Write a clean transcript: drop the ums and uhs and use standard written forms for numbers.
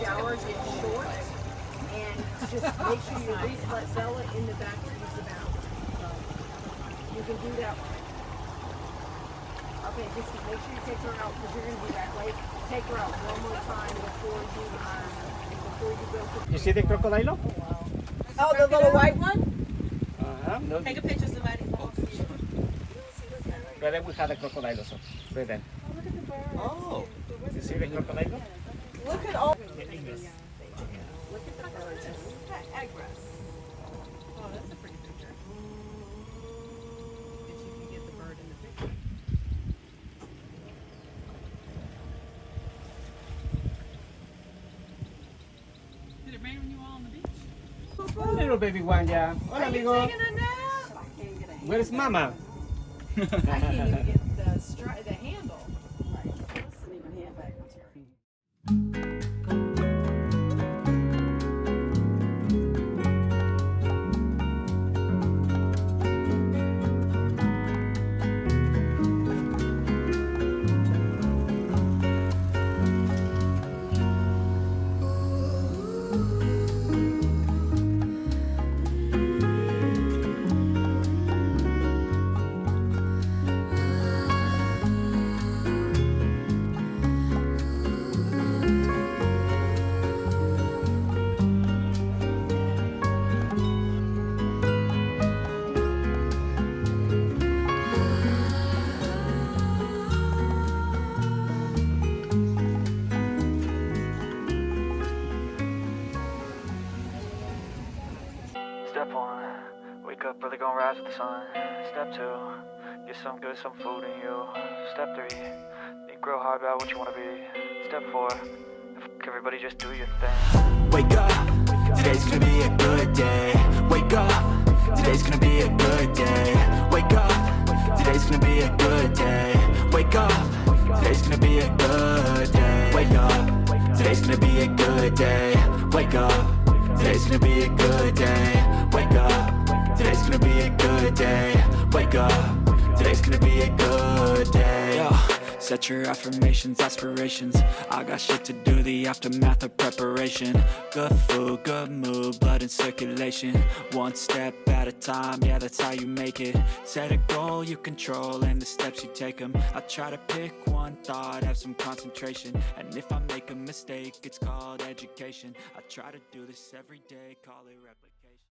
shower gets short, and just make sure you at least let Bella in the back to use the bathroom. So you can do that. Okay, just make sure you take her out because you're going to be that late. Take her out one more time before you go. You see the crocodile? Oh, the little white one? No. Take a picture, somebody. Right there we have the crocodile also. Right there. Oh. You see the crocodile? Look at all. In English. Look at the birds. Egg rest. Oh, that's a pretty picture. If you can get the bird in the picture. Did it rain when you were on the beach? Little baby one, yeah. Hola, amigo. Taking a nap? I can't get a handle. Where's mama? I can't even get the handle. Right. This isn't even handbag material. Step one, wake up early, gonna rise with the sun. Step two, get some good, some food in you. Step three, think real hard about what you wanna be. Step four, everybody just do your thing. Wake up, today's gonna be a good day. Wake up, today's gonna be a good day. Wake up, today's gonna be a good day. Wake up, today's gonna be a good day. Wake up, today's gonna be a good day. Wake up, today's gonna be a good day. Wake up, today's gonna be a good day. Wake up, today's gonna be a good day. Yo, set your affirmations, aspirations. I got shit to do, the aftermath of preparation. Good food, good mood, blood in circulation. One step at a time, yeah, that's how you make it. Set a goal you control and the steps you take them. I try to pick one thought, have some concentration. And if I make a mistake, it's called education. I try to do this every day, call it replication.